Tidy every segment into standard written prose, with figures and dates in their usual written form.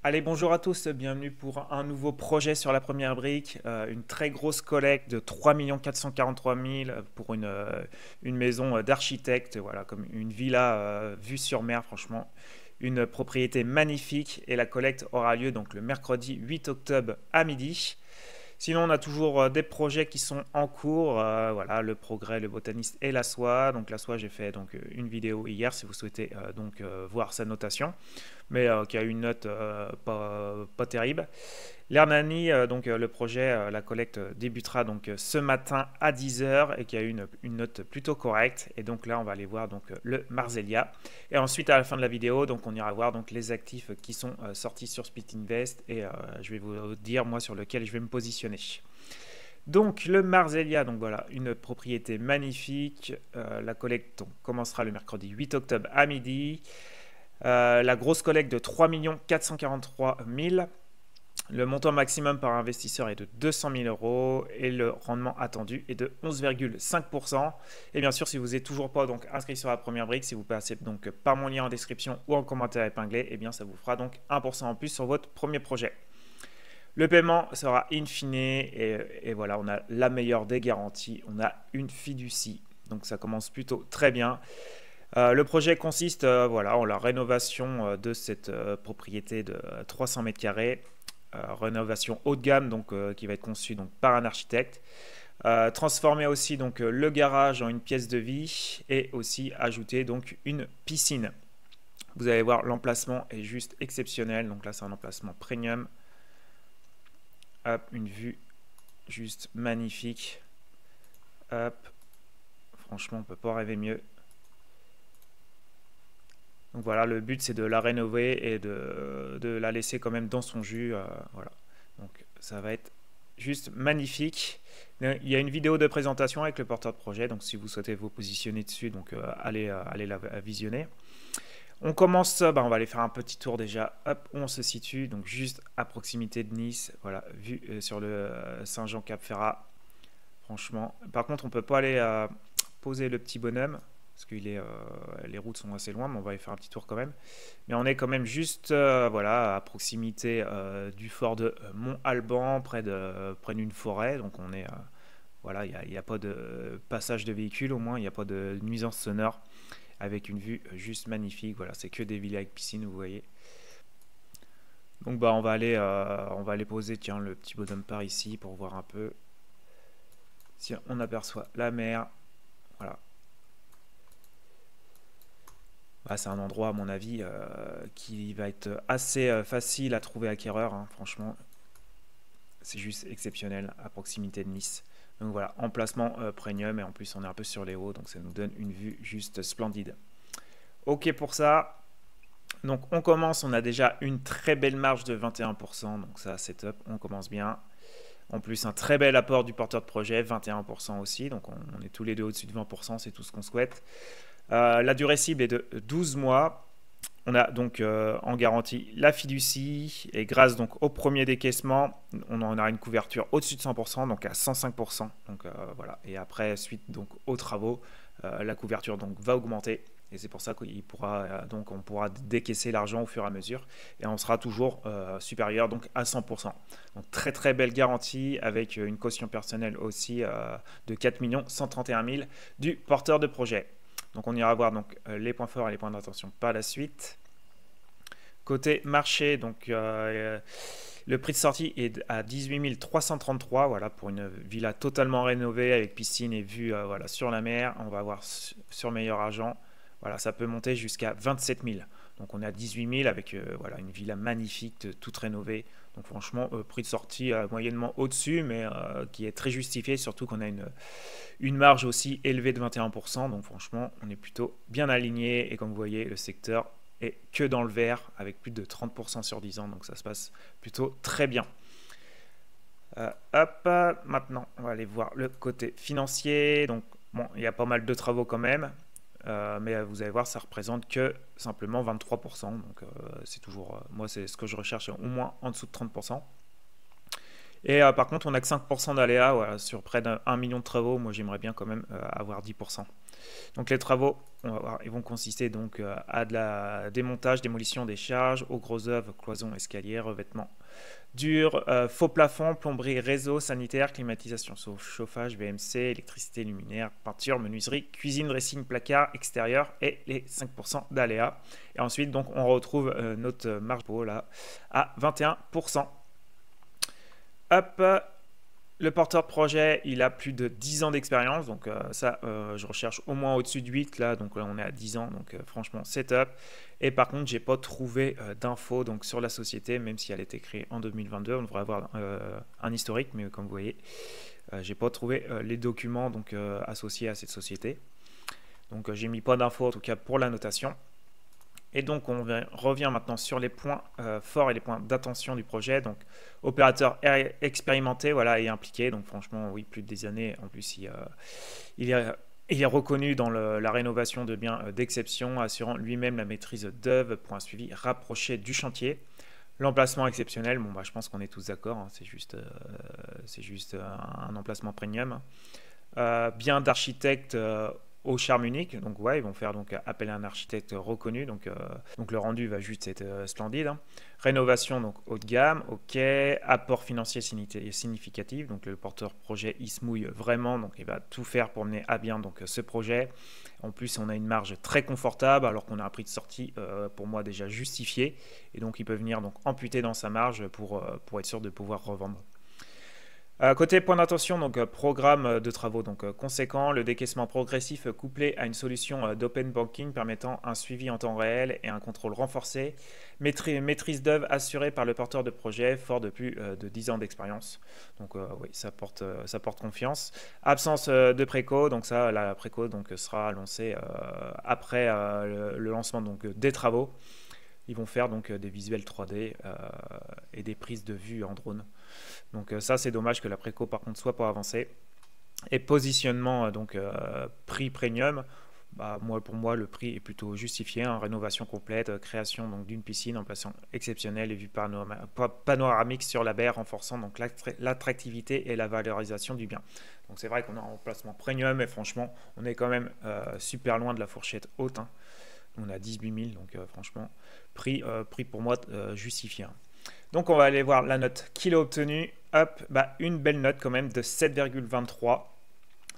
Allez, bonjour à tous, bienvenue pour un nouveau projet sur la première brique. Une très grosse collecte de 3 443 000 pour une maison d'architecte, voilà, comme une villa vue sur mer, franchement. Une propriété magnifique et la collecte aura lieu donc le mercredi 8 octobre à midi. Sinon, on a toujours des projets qui sont en cours. Voilà, le progrès, le botaniste et la soie. Donc la soie, j'ai fait donc une vidéo hier si vous souhaitez voir sa notation, mais qui a une note pas terrible. L'Hernani, le projet, la collecte débutera donc ce matin à 10 h et qui a une note plutôt correcte. Et donc là, on va aller voir donc le Marselia. Et ensuite, à la fin de la vidéo, donc on ira voir donc les actifs qui sont sortis sur Spitinvest et je vais vous dire moi sur lequel je vais me positionner. Donc le Marselia, donc voilà, une propriété magnifique. La collecte donc, commencera le mercredi 8 octobre à midi. La grosse collecte de 3 443 000. Le montant maximum par investisseur est de 200 000 euros et le rendement attendu est de 11,5%. Et bien sûr, si vous n'êtes toujours pas donc inscrit sur la première brique, si vous passez donc par mon lien en description ou en commentaire épinglé, et bien ça vous fera donc 1% en plus sur votre premier projet. Le paiement sera in fine et voilà, on a la meilleure des garanties. On a une fiducie, donc ça commence plutôt très bien. Le projet consiste voilà, en la rénovation de cette propriété de 300 mètres carrés. Rénovation haut de gamme donc, qui va être conçue donc, par un architecte. Transformer aussi donc, le garage en une pièce de vie et aussi ajouter donc, une piscine. Vous allez voir, l'emplacement est juste exceptionnel. Donc là, c'est un emplacement premium. Hop, une vue juste magnifique. Hop, franchement, on ne peut pas rêver mieux. Donc voilà, le but c'est de la rénover et de la laisser quand même dans son jus. Voilà. Donc ça va être juste magnifique. Il y a une vidéo de présentation avec le porteur de projet, donc si vous souhaitez vous positionner dessus, donc allez la visionner. On commence, on va aller faire un petit tour déjà. Hop, où on se situe, donc juste à proximité de Nice. Voilà, vue sur le Saint-Jean-Cap-Ferrat. Franchement, par contre, on peut pas aller poser le petit bonhomme parce que les routes sont assez loin, mais on va y faire un petit tour quand même. Mais on est quand même juste voilà, à proximité du fort de Mont-Alban, près d'une forêt. Donc on est voilà, il n'y a pas de passage de véhicules, au moins il n'y a pas de nuisance sonore, avec une vue juste magnifique. Voilà, c'est que des villas avec piscine, vous voyez. Donc on va aller poser tiens, le petit bonhomme par ici pour voir un peu si on aperçoit la mer. Voilà. C'est un endroit, à mon avis, qui va être assez facile à trouver acquéreur. Hein. Franchement, c'est juste exceptionnel à proximité de Nice. Donc voilà, emplacement premium et en plus on est un peu sur les hauts, donc ça nous donne une vue juste splendide. Ok pour ça. Donc on commence, on a déjà une très belle marge de 21%, donc ça c'est top, on commence bien. En plus, un très bel apport du porteur de projet, 21% aussi, donc on est tous les deux au-dessus de 20%, c'est tout ce qu'on souhaite. La durée cible est de 12 mois. On a donc en garantie la fiducie et grâce donc au premier décaissement, on en a une couverture au-dessus de 100%, donc à 105%. Donc voilà. Et après, suite donc aux travaux, la couverture donc va augmenter et c'est pour ça on pourra décaisser l'argent au fur et à mesure et on sera toujours supérieur donc à 100%. Donc très très belle garantie avec une caution personnelle aussi de 4 131 000 du porteur de projet. Donc on ira voir donc, les points forts et les points d'attention par la suite. Côté marché, donc le prix de sortie est à 18 333, voilà, pour une villa totalement rénovée avec piscine et vue voilà, sur la mer. On va voir sur meilleur argent, voilà, ça peut monter jusqu'à 27 000. Donc on est à 18 000 avec voilà, une villa magnifique, toute rénovée. Donc franchement, prix de sortie moyennement au-dessus, mais qui est très justifié, surtout qu'on a une marge aussi élevée de 21%. Donc franchement, on est plutôt bien aligné. Et comme vous voyez, le secteur est que dans le vert, avec plus de 30% sur 10 ans. Donc ça se passe plutôt très bien. Hop, maintenant, on va aller voir le côté financier. Donc bon, il y a pas mal de travaux quand même. Mais vous allez voir, ça représente que simplement 23%. Donc c'est toujours, moi c'est ce que je recherche, au moins en dessous de 30%. Et par contre, on n'a que 5% d'aléa voilà, sur près d'1 million de travaux. Moi, j'aimerais bien quand même avoir 10%. Donc les travaux ils vont consister donc à de la démontage, démolition des charges, aux gros œuvres, cloisons, escaliers, revêtements dur, faux plafond, plomberie, réseau, sanitaire, climatisation, chauffage, VMC, électricité, luminaire, peinture, menuiserie, cuisine, dressing, placard, extérieur et les 5% d'aléas. Et ensuite, donc, on retrouve notre marge là à 21%. Hop, le porteur de projet, il a plus de 10 ans d'expérience, donc ça, je recherche au moins au-dessus de 8, là, donc là, on est à 10 ans, donc franchement, c'est top. Et par contre, j'ai pas trouvé d'infos donc, sur la société, même si elle a été créée en 2022, on devrait avoir un historique, mais comme vous voyez, j'ai pas trouvé les documents donc, associés à cette société. Donc j'ai mis pas d'infos, en tout cas pour la notation. Et donc, on revient maintenant sur les points forts et les points d'attention du projet. Donc, opérateur expérimenté voilà, et impliqué. Donc, franchement, oui, plus de des années. En plus, il est reconnu dans la rénovation de biens d'exception, assurant lui-même la maîtrise d'œuvre pour un suivi rapproché du chantier. L'emplacement exceptionnel, bon, bah, je pense qu'on est tous d'accord. Hein, c'est juste un emplacement premium. Bien d'architecte au charme unique, donc ouais, ils vont faire donc appel à un architecte reconnu, donc le rendu va juste être splendide. Hein. Rénovation donc haut de gamme, ok, apport financier significatif, donc le porteur projet il se mouille vraiment, donc il va tout faire pour mener à bien donc ce projet. En plus, on a une marge très confortable, alors qu'on a un prix de sortie pour moi déjà justifié, et donc il peut venir donc amputer dans sa marge pour être sûr de pouvoir revendre. Côté point d'attention, donc programme de travaux donc conséquent, le décaissement progressif couplé à une solution d'open banking permettant un suivi en temps réel et un contrôle renforcé, maîtrise d'œuvre assurée par le porteur de projet fort de plus de 10 ans d'expérience. Donc oui, ça porte confiance. Absence de préco, donc ça, la préco donc, sera annoncée après le lancement donc, des travaux. Ils vont faire donc des visuels 3D et des prises de vue en drone. Donc ça, c'est dommage que la préco, par contre, soit pas avancée. Et positionnement, donc prix premium, bah, pour moi, le prix est plutôt justifié. Hein, rénovation complète, création donc, d'une piscine en plaçant exceptionnelle et vue panoramique sur la baie, renforçant donc l'attractivité et la valorisation du bien. Donc c'est vrai qu'on a un emplacement premium, mais franchement, on est quand même super loin de la fourchette haute. Hein. On a 18 000, donc franchement, prix pour moi justifié. Hein. Donc on va aller voir la note qu'il a obtenue. Hop, bah, une belle note quand même de 7,23.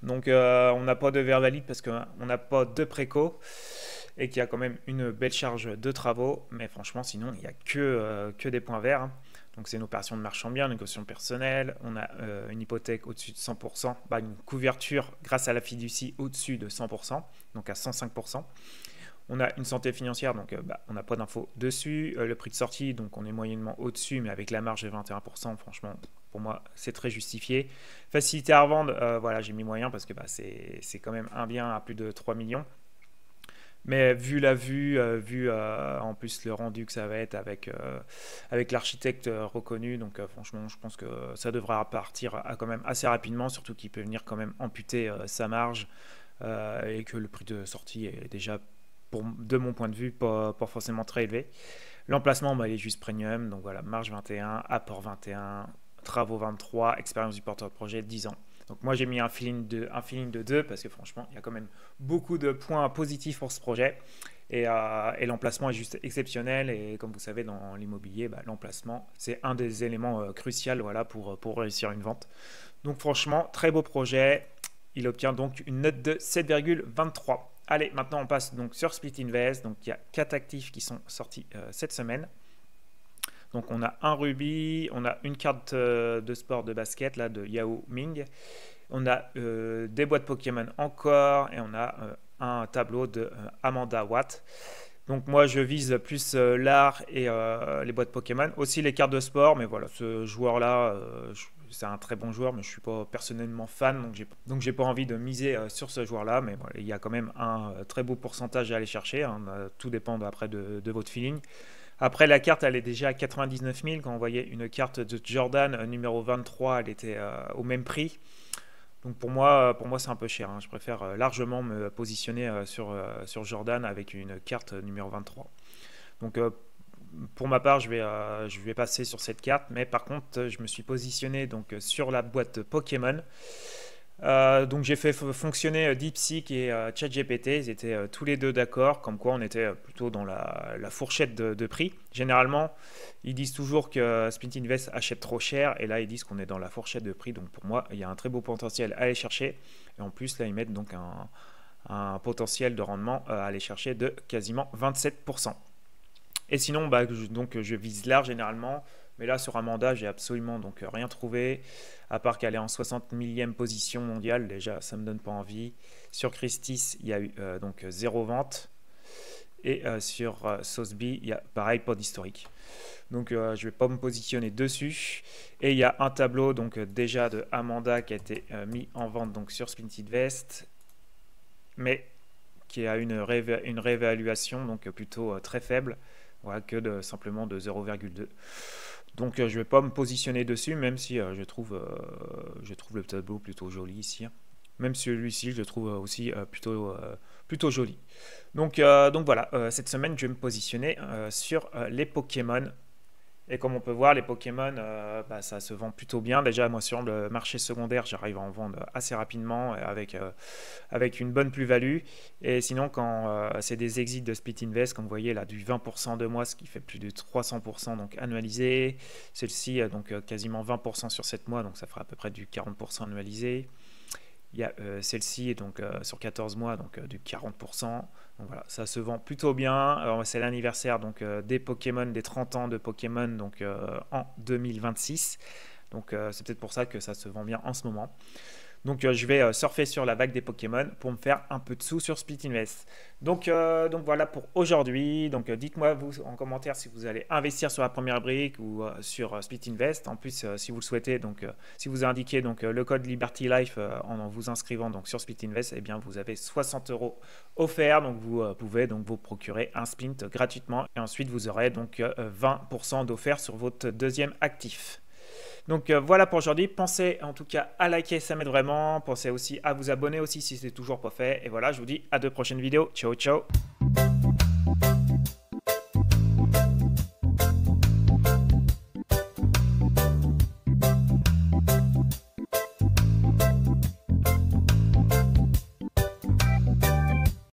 Donc on n'a pas de verre valide parce qu'on n'a pas de préco et qu'il y a quand même une belle charge de travaux. Mais franchement, sinon, il n'y a que des points verts. Hein. Donc c'est une opération de marchand bien, une caution personnelle. On a une hypothèque au-dessus de 100%, bah, une couverture grâce à la fiducie au-dessus de 100%, donc à 105%. On a une santé financière, donc on n'a pas d'infos dessus. Le prix de sortie, donc on est moyennement au-dessus, mais avec la marge de 21%, franchement, pour moi, c'est très justifié. Facilité à revendre, voilà, j'ai mis moyen parce que c'est quand même un bien à plus de 3 millions. Mais vu la vue, en plus le rendu que ça va être avec l'architecte reconnu, donc franchement, je pense que ça devra partir quand même assez rapidement, surtout qu'il peut venir quand même amputer sa marge et que le prix de sortie est déjà de mon point de vue, pas forcément très élevé. L'emplacement, bah, il est juste premium. Donc voilà, marge 21, apport 21, travaux 23, expérience du porteur de projet 10 ans. Donc moi, j'ai mis un feeling de 2 parce que franchement, il y a quand même beaucoup de points positifs pour ce projet. Et l'emplacement est juste exceptionnel. Et comme vous savez, dans l'immobilier, bah, l'emplacement, c'est un des éléments cruciaux voilà, pour réussir une vente. Donc franchement, très beau projet. Il obtient donc une note de 7,23. Allez, maintenant on passe donc sur Split Invest. Donc il y a 4 actifs qui sont sortis cette semaine. Donc on a un rubis, on a une carte de sport de basket là, de Yao Ming. On a des boîtes Pokémon encore et on a un tableau de Amanda Watt. Donc moi je vise plus l'art et les boîtes Pokémon. Aussi les cartes de sport, mais voilà, ce joueur-là, c'est un très bon joueur, mais je ne suis pas personnellement fan, donc j'ai pas envie de miser sur ce joueur-là. Mais voilà, il y a quand même un très beau pourcentage à aller chercher. Hein, tout dépend après de votre feeling. Après, la carte, elle est déjà à 99 000. Quand on voyait une carte de Jordan numéro 23, elle était au même prix. Donc pour moi c'est un peu cher. Hein. Je préfère largement me positionner sur Jordan avec une carte numéro 23. Donc pour ma part, je vais passer sur cette carte. Mais par contre, je me suis positionné donc, sur la boîte Pokémon. Donc j'ai fait fonctionner DeepSeek et ChatGPT, ils étaient tous les deux d'accord, comme quoi on était plutôt dans la fourchette de prix. Généralement, ils disent toujours que Split Invest achète trop cher, et là ils disent qu'on est dans la fourchette de prix, donc pour moi il y a un très beau potentiel à aller chercher, et en plus là ils mettent donc un potentiel de rendement à aller chercher de quasiment 27%. Et sinon, bah, je vise large généralement. Mais là, sur un mandat, j'ai absolument donc rien trouvé, à part qu'elle est en 60 millième position mondiale. Déjà, ça me donne pas envie. Sur Christie's, il y a eu donc zéro vente. Et sur Sotheby, il y a pareil, pas d'historique. Donc, je vais pas me positionner dessus. Et il y a un tableau donc déjà de Amanda qui a été mis en vente donc sur Split Invest, mais qui a une réévaluation donc plutôt très faible, voilà, que simplement de 0,2. Donc je ne vais pas me positionner dessus, même si je trouve le tableau plutôt joli ici. Même celui-ci, je le trouve aussi plutôt joli. Donc voilà, cette semaine, je vais me positionner sur les Pokémon. Et comme on peut voir, les Pokémon, bah, ça se vend plutôt bien. Déjà, moi, sur le marché secondaire, j'arrive à en vendre assez rapidement avec une bonne plus-value. Et sinon, quand c'est des exits de Split Invest, comme vous voyez, là, du 20% de mois, ce qui fait plus de 300% donc annualisé. Celle-ci, donc quasiment 20% sur 7 mois, donc ça fera à peu près du 40% annualisé. Il y a celle-ci donc sur 14 mois, donc du 40%. Donc voilà, ça se vend plutôt bien. C'est l'anniversaire donc des Pokémon, des 30 ans de Pokémon donc en 2026. Donc c'est peut-être pour ça que ça se vend bien en ce moment. Donc je vais surfer sur la vague des Pokémon pour me faire un peu de sous sur Split Invest. Donc voilà pour aujourd'hui. Donc dites-moi vous en commentaire si vous allez investir sur la première brique ou sur Split Invest. En plus si vous le souhaitez, donc si vous indiquez donc le code Liberty Life en vous inscrivant donc sur Split Invest, eh bien vous avez 60 € offerts. Donc vous pouvez donc vous procurer un Splint gratuitement et ensuite vous aurez donc 20% d'offert sur votre deuxième actif. Donc voilà pour aujourd'hui, pensez en tout cas à liker, ça m'aide vraiment, pensez aussi à vous abonner aussi si ce n'est toujours pas fait, et voilà, je vous dis à de prochaines vidéos, ciao ciao.